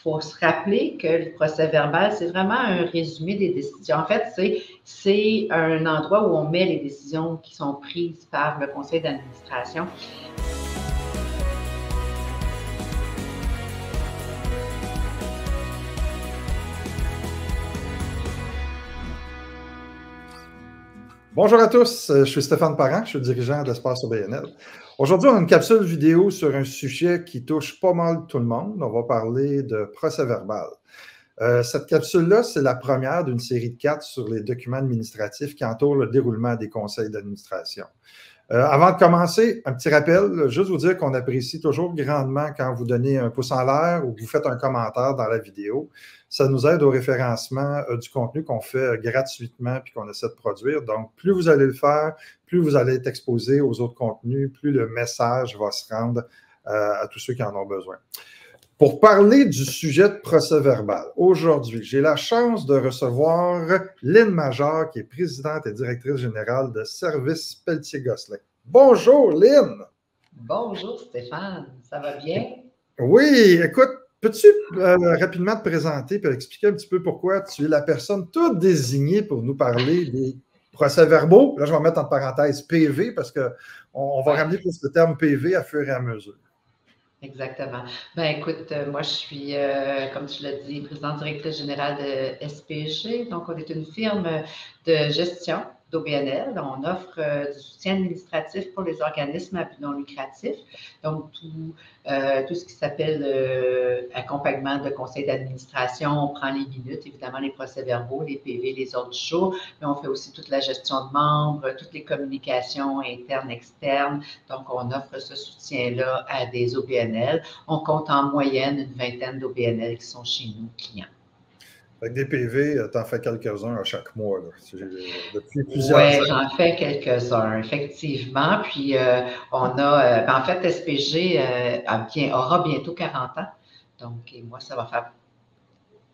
faut se rappeler que le procès-verbal, c'est vraiment un résumé des décisions. En fait, c'est un endroit où on met les décisions qui sont prises par le conseil d'administration. Bonjour à tous, je suis Stéphane Parent, je suis dirigeant d'Espace OBNL. Aujourd'hui, on a une capsule vidéo sur un sujet qui touche pas mal tout le monde. On va parler de procès-verbal. Cette capsule-là, c'est la première d'une série de 4 sur les documents administratifs qui entourent le déroulement des conseils d'administration. Avant de commencer, un petit rappel, juste vous dire qu'on apprécie toujours grandement quand vous donnez un pouce en l'air ou que vous faites un commentaire dans la vidéo. Ça nous aide au référencement du contenu qu'on fait gratuitement puis qu'on essaie de produire. Donc, plus vous allez le faire, plus vous allez être exposé aux autres contenus, plus le message va se rendre à tous ceux qui en ont besoin. Pour parler du sujet de procès-verbal, aujourd'hui, j'ai la chance de recevoir Lynn Major, qui est présidente et directrice générale de Service Pelletier-Gosselin. Bonjour, Lynn! Bonjour, Stéphane. Ça va bien? Oui, écoute, peux-tu rapidement te présenter et expliquer un petit peu pourquoi tu es la personne toute désignée pour nous parler des procès-verbaux? Là, je vais mettre en parenthèse PV parce qu'on va ramener plus le terme PV à fur et à mesure. Exactement. Ben écoute, moi je suis, comme tu l'as dit, présidente directrice générale de SPG. Donc, on est une firme de gestion d'OBNL. On offre du soutien administratif pour les organismes à but non lucratif. Donc, tout ce qui s'appelle accompagnement de conseil d'administration, on prend les minutes, évidemment les procès-verbaux, les PV, les ordres du jour, mais on fait aussi toute la gestion de membres, toutes les communications internes, externes. Donc, on offre ce soutien-là à des OBNL. On compte en moyenne une vingtaine d'OBNL qui sont chez nous clients. Avec des PV, tu en fais quelques-uns à chaque mois, là, depuis plusieurs années. Oui, j'en fais quelques-uns, effectivement. Puis, on a, en fait, SPG aura bientôt 40 ans. Donc, et moi, ça va faire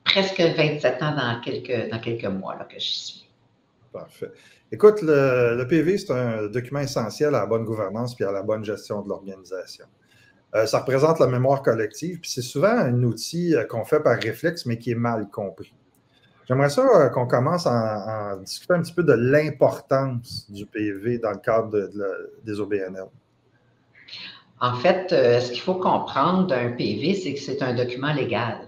presque 27 ans dans quelques mois là, que j'y suis. Parfait. Écoute, le PV, c'est un document essentiel à la bonne gouvernance puis à la bonne gestion de l'organisation. Ça représente la mémoire collective, puis c'est souvent un outil qu'on fait par réflexe, mais qui est mal compris. J'aimerais ça qu'on commence à discuter un petit peu de l'importance du PV dans le cadre des OBNL. En fait, ce qu'il faut comprendre d'un PV, c'est que c'est un document légal.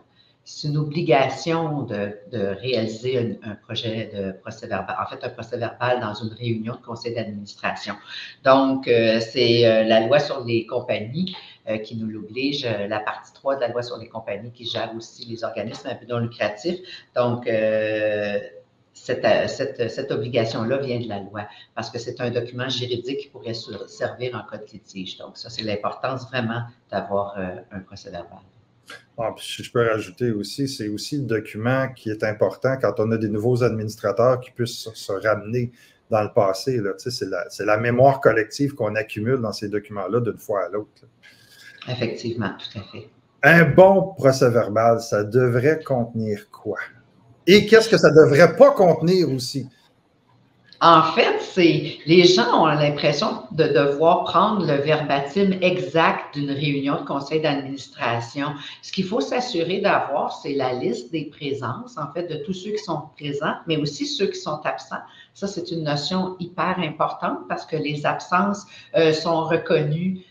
C'est une obligation de réaliser un projet de procès-verbal, en fait, un procès-verbal dans une réunion de conseil d'administration. Donc, c'est la loi sur les compagnies qui nous l'oblige, la partie 3 de la loi sur les compagnies qui gère aussi les organismes à but non lucratif. Donc, cette obligation-là vient de la loi parce que c'est un document juridique qui pourrait servir en cas de litige. Donc, ça, c'est l'importance vraiment d'avoir un procès-verbal. Ah, puis je peux rajouter aussi, c'est aussi le document qui est important quand on a des nouveaux administrateurs qui puissent se ramener dans le passé. C'est la mémoire collective qu'on accumule dans ces documents-là d'une fois à l'autre. Effectivement, tout à fait. Un bon procès-verbal, ça devrait contenir quoi? Et qu'est-ce que ça ne devrait pas contenir aussi? En fait, les gens ont l'impression de devoir prendre le verbatim exact d'une réunion de conseil d'administration. Ce qu'il faut s'assurer d'avoir, c'est la liste des présences, en fait, de tous ceux qui sont présents, mais aussi ceux qui sont absents. Ça, c'est une notion hyper importante parce que les absences sont reconnues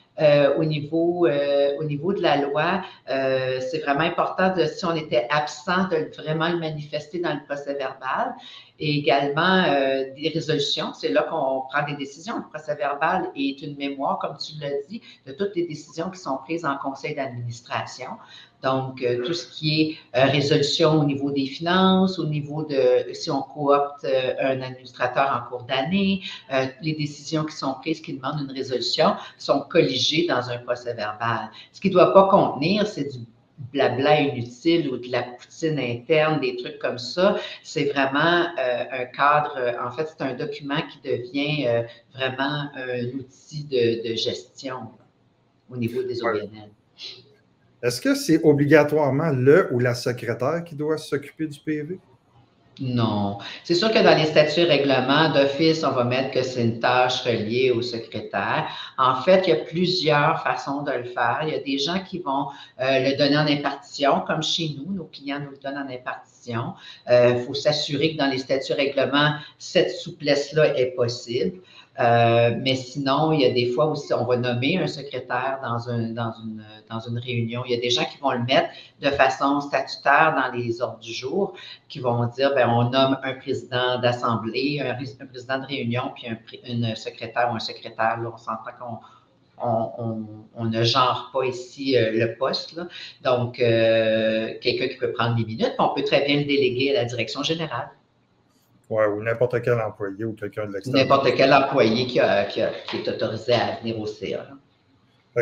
au niveau de la loi. C'est vraiment important, si on était absent, de vraiment le manifester dans le procès-verbal. Et également des résolutions, c'est là qu'on prend des décisions. Le procès-verbal est une mémoire, comme tu l'as dit, de toutes les décisions qui sont prises en conseil d'administration. Donc, tout ce qui est résolution au niveau des finances, au niveau de si on coopte un administrateur en cours d'année, les décisions qui sont prises qui demandent une résolution sont colligées dans un procès-verbal. Ce qui ne doit pas contenir, c'est du blabla inutile ou de la poutine interne, des trucs comme ça. C'est vraiment un cadre, en fait, c'est un document qui devient vraiment un outil de gestion au niveau des OBNL. Est-ce que c'est obligatoirement le ou la secrétaire qui doit s'occuper du PV? Non. C'est sûr que dans les statuts et règlements d'office, on va mettre que c'est une tâche reliée au secrétaire. En fait, il y a plusieurs façons de le faire. Il y a des gens qui vont le donner en impartition, comme chez nous, nos clients nous le donnent en impartition. Faut s'assurer que dans les statuts et règlements, cette souplesse-là est possible. Mais sinon, il y a des fois où on va nommer un secrétaire dans une réunion. Il y a des gens qui vont le mettre de façon statutaire dans les ordres du jour, qui vont dire, ben, on nomme un président d'assemblée, un président de réunion, puis une secrétaire ou un secrétaire. Là, on s'entend qu'on ne genre pas ici le poste. Là. Donc, quelqu'un qui peut prendre des minutes, puis on peut très bien le déléguer à la direction générale. Oui, ou n'importe quel employé ou quelqu'un de l'extérieur. N'importe quel employé qui est autorisé à venir au CA.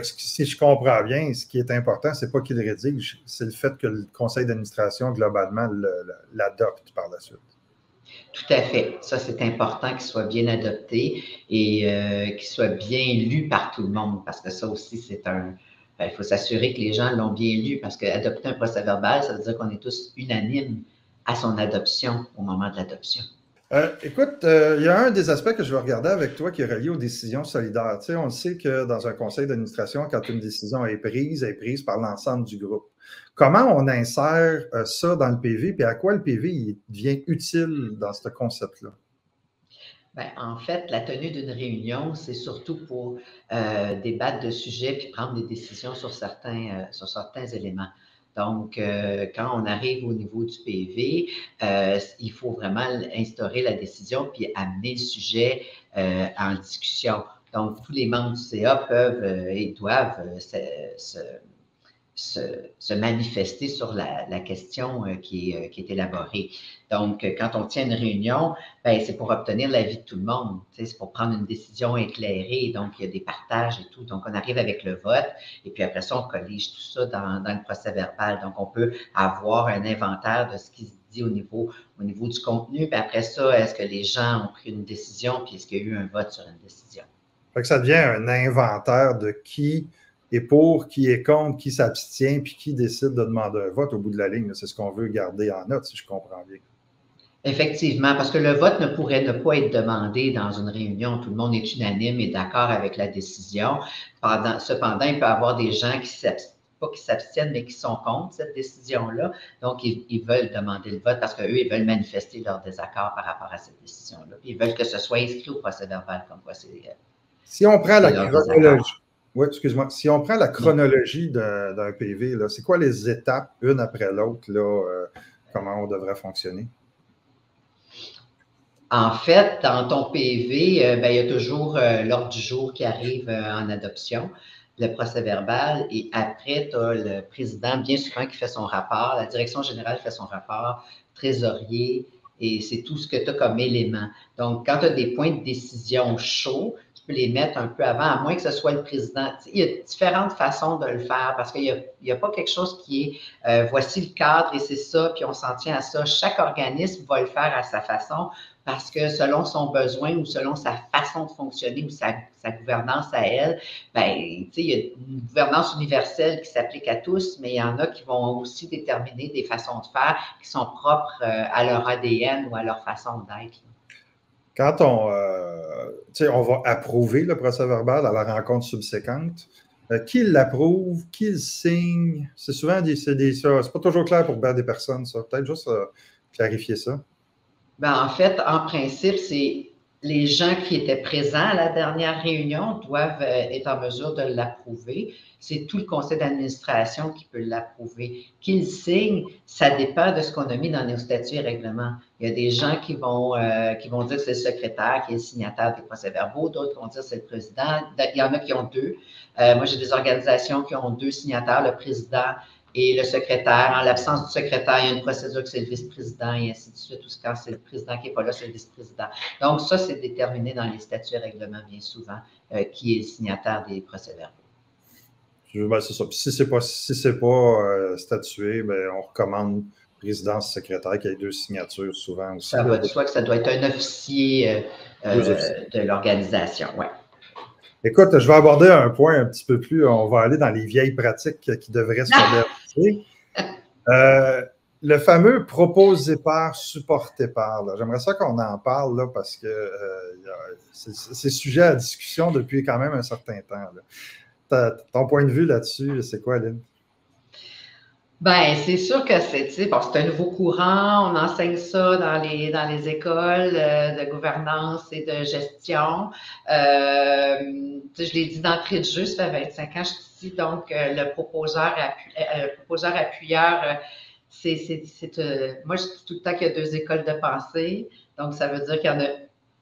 Si je comprends bien, ce qui est important, ce n'est pas qu'il rédige, c'est le fait que le conseil d'administration, globalement, l'adopte par la suite. Tout à fait. Ça, c'est important qu'il soit bien adopté et qu'il soit bien lu par tout le monde, parce que ça aussi, il faut s'assurer que les gens l'ont bien lu, parce qu'adopter un procès-verbal, ça veut dire qu'on est tous unanimes à son adoption au moment de l'adoption. Écoute, il y a un des aspects que je vais regarder avec toi qui est relié aux décisions solidaires. Tu sais, on le sait que dans un conseil d'administration, quand une décision est prise par l'ensemble du groupe. Comment on insère ça dans le PV, puis à quoi le PV il devient utile dans ce concept-là? Bien, en fait, la tenue d'une réunion, c'est surtout pour débattre de sujets puis prendre des décisions sur certains éléments. Donc, quand on arrive au niveau du PV, il faut vraiment instaurer la décision puis amener le sujet en discussion. Donc, tous les membres du CA peuvent et doivent se manifester sur la question qui est élaborée. Donc, quand on tient une réunion, ben, c'est pour obtenir l'avis de tout le monde, c'est pour prendre une décision éclairée, donc il y a des partages et tout. Donc, on arrive avec le vote et puis après ça, on collige tout ça dans le procès verbal. Donc, on peut avoir un inventaire de ce qui se dit au niveau du contenu. Puis après ça, est-ce que les gens ont pris une décision puis est-ce qu'il y a eu un vote sur une décision? Fait que ça devient un inventaire de qui est pour, qui est contre, qui s'abstient, puis qui décide de demander un vote au bout de la ligne. C'est ce qu'on veut garder en note, si je comprends bien. Effectivement, parce que le vote ne pourrait ne pas être demandé dans une réunion. Tout le monde est unanime et d'accord avec la décision. Cependant, il peut y avoir des gens pas qui s'abstiennent, mais qui sont contre cette décision-là. Donc, ils veulent demander le vote parce qu'eux, ils veulent manifester leur désaccord par rapport à cette décision-là. Ils veulent que ce soit inscrit au procès-verbal comme quoi c'est. Si on prend la chronologie. Oui, excuse-moi. Si on prend la chronologie d'un PV, c'est quoi les étapes, une après l'autre, comment on devrait fonctionner? En fait, dans ton PV, il y a toujours l'ordre du jour qui arrive en adoption, le procès-verbal, et après, tu as le président, bien souvent, qui fait son rapport, la direction générale fait son rapport, trésorier, et c'est tout ce que tu as comme élément. Donc, quand tu as des points de décision chauds, tu peux les mettre un peu avant, à moins que ce soit le président. Il y a différentes façons de le faire parce qu'il n'y a pas quelque chose qui est voici le cadre et c'est ça, puis on s'en tient à ça. Chaque organisme va le faire à sa façon parce que selon son besoin ou selon sa façon de fonctionner ou sa gouvernance à elle, ben, il y a une gouvernance universelle qui s'applique à tous, mais il y en a qui vont aussi déterminer des façons de faire qui sont propres à leur ADN ou à leur façon d'être. Quand on va approuver le procès-verbal à la rencontre subséquente, qui l'approuve, qui le signe, c'est souvent c'est pas toujours clair pour bien des personnes, ça. Peut-être juste clarifier ça. Ben, en fait, en principe, c'est les gens qui étaient présents à la dernière réunion doivent être en mesure de l'approuver. C'est tout le conseil d'administration qui peut l'approuver. Qu'il signe, ça dépend de ce qu'on a mis dans nos statuts et règlements. Il y a des gens qui vont dire que c'est le secrétaire qui est le signataire des procès-verbaux, d'autres vont dire que c'est le président. Il y en a qui ont deux. Moi, j'ai des organisations qui ont deux signataires, le président et le secrétaire. En l'absence du secrétaire, il y a une procédure que c'est le vice-président et ainsi de suite. Ou quand c'est le président qui n'est pas là, c'est le vice-président. Donc, ça, c'est déterminé dans les statuts et règlements bien souvent, qui est le signataire des procès-verbaux. C'est ça. Puis si ce n'est pas statué, ben, on recommande présidence secrétaire qui ait deux signatures souvent aussi. Ça va de soi que ça doit être un officier de l'organisation, oui. Écoute, je vais aborder un point un petit peu plus. On va aller dans les vieilles pratiques qui devraient se moderniser. le fameux proposé par, supporté par, j'aimerais ça qu'on en parle là, parce que c'est sujet à discussion depuis quand même un certain temps. Ton point de vue là-dessus, c'est quoi, Lynn? Ben, c'est sûr que bon, c'est un nouveau courant. On enseigne ça dans les écoles de gouvernance et de gestion. Je l'ai dit d'entrée de jeu, ça fait 25 ans que je suis ici, donc le proposeur appuyeur, moi je dis tout le temps qu'il y a deux écoles de pensée. Donc, ça veut dire qu'il y en a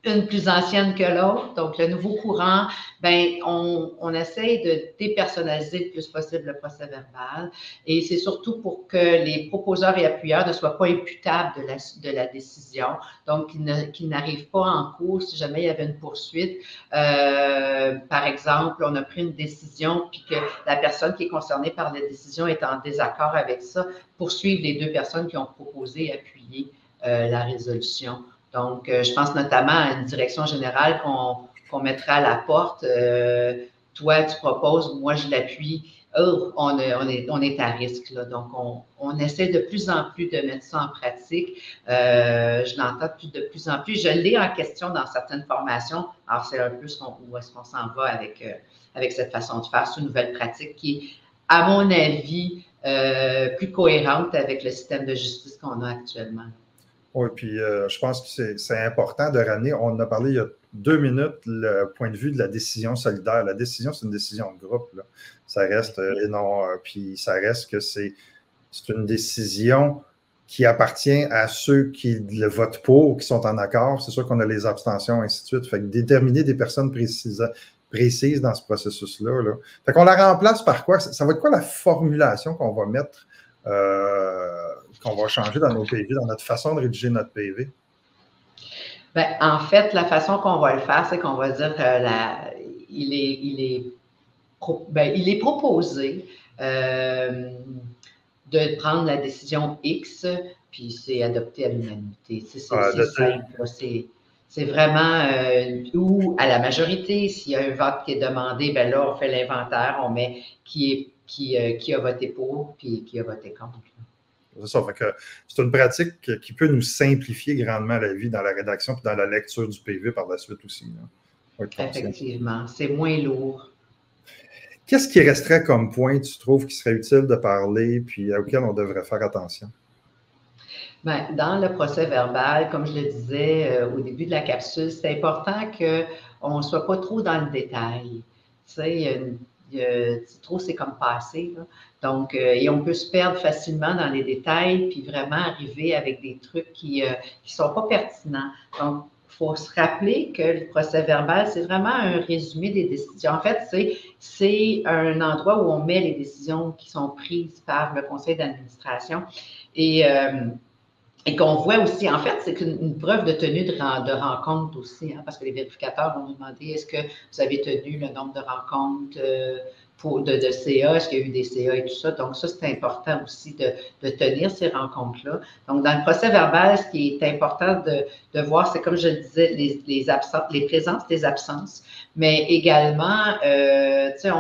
une plus ancienne que l'autre. Donc, le nouveau courant, ben, on essaye de dépersonnaliser le plus possible le procès verbal. Et c'est surtout pour que les proposeurs et appuyeurs ne soient pas imputables de la décision. Donc, qu'ils n'arrivent pas en cours si jamais il y avait une poursuite. Par exemple, on a pris une décision puis que la personne qui est concernée par la décision est en désaccord avec ça, poursuivre les deux personnes qui ont proposé et appuyé la résolution. Donc, je pense notamment à une direction générale qu'on mettra à la porte. Toi, tu proposes, moi, je l'appuie. Oh, on est à risque. Là. Donc, on essaie de plus en plus de mettre ça en pratique. Je l'entends de plus en plus. Je l'ai en question dans certaines formations. Alors, c'est un peu où est-ce qu'on s'en va avec cette façon de faire, cette nouvelle pratique qui est, à mon avis, plus cohérente avec le système de justice qu'on a actuellement. Oui, puis je pense que c'est important de ramener, on en a parlé il y a 2 minutes, le point de vue de la décision solidaire. La décision, c'est une décision de groupe. Là. Ça reste, et non, puis ça reste que c'est une décision qui appartient à ceux qui le votent pour, qui sont en accord. C'est sûr qu'on a les abstentions, ainsi de suite. Fait que déterminer des personnes précises dans ce processus-là. Là. Fait qu'on la remplace par quoi? Ça va être quoi la formulation qu'on va mettre qu'on va changer dans nos PV, dans notre façon de rédiger notre PV? Ben, en fait, la façon qu'on va le faire, c'est qu'on va dire il est proposé de prendre la décision X, puis c'est adopté à l'unanimité. C'est simple. C'est vraiment ou à la majorité, s'il y a un vote qui est demandé, ben là, on fait l'inventaire, on met qui a voté pour, puis qui a voté contre. C'est ça. Fait que c'est une pratique qui peut nous simplifier grandement la vie dans la rédaction et dans la lecture du PV par la suite aussi. Là. Effectivement, c'est moins lourd. Qu'est-ce qui resterait comme point, tu trouves, qui serait utile de parler puis auquel on devrait faire attention? Bien, dans le procès verbal, comme je le disais au début de la capsule, c'est important qu'on ne soit pas trop dans le détail. Tu sais, trop, c'est comme passé. Là. Donc, et on peut se perdre facilement dans les détails, puis vraiment arriver avec des trucs qui ne sont pas pertinents. Donc, il faut se rappeler que le procès verbal, c'est vraiment un résumé des décisions. En fait, c'est un endroit où on met les décisions qui sont prises par le conseil d'administration. Et qu'on voit aussi, en fait, c'est une preuve de tenue de rencontre aussi, hein, parce que les vérificateurs vont nous demander est-ce que vous avez tenu le nombre de rencontres de CA, est-ce qu'il y a eu des CA et tout ça. Donc, ça, c'est important aussi de tenir ces rencontres-là. Donc, dans le procès verbal, ce qui est important de voir, c'est comme je le disais, les présences, les absences, mais également, tu sais,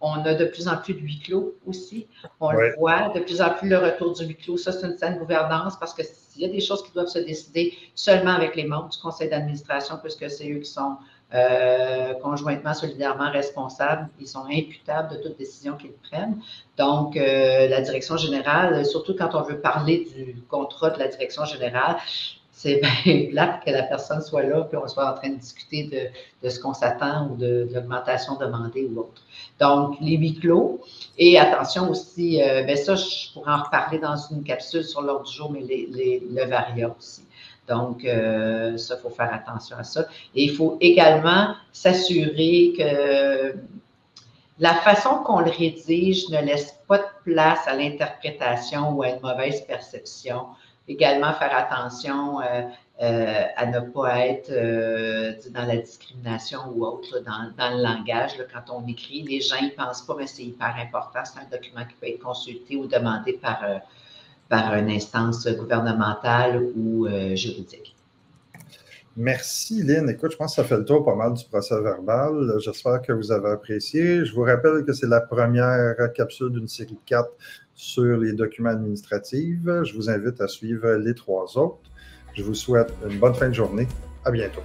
on a de plus en plus de huis clos aussi. On le voit, de plus en plus le retour du huis clos. Ça, c'est une saine gouvernance parce que s'il y a des choses qui doivent se décider seulement avec les membres du conseil d'administration, puisque c'est eux qui sont conjointement, solidairement responsables, ils sont imputables de toute décision qu'ils prennent. Donc, la direction générale, surtout quand on veut parler du contrat de la direction générale, c'est bien plate que la personne soit là puis on soit en train de discuter de ce qu'on s'attend ou de l'augmentation demandée ou autre. Donc, les huis clos. Et attention aussi, bien ça, je pourrais en reparler dans une capsule sur l'ordre du jour, mais le varia aussi. Donc, ça, il faut faire attention à ça. Et il faut également s'assurer que la façon qu'on le rédige ne laisse pas de place à l'interprétation ou à une mauvaise perception. Également, faire attention à ne pas être dans la discrimination ou autre là, dans le langage. Là, quand on écrit, les gens n'y pensent pas, mais c'est hyper important. C'est un document qui peut être consulté ou demandé par une instance gouvernementale ou juridique. Merci, Lynn. Écoute, je pense que ça fait le tour pas mal du procès-verbal. J'espère que vous avez apprécié. Je vous rappelle que c'est la première capsule d'une série de 4 sur les documents administratifs. Je vous invite à suivre les 3 autres. Je vous souhaite une bonne fin de journée. À bientôt.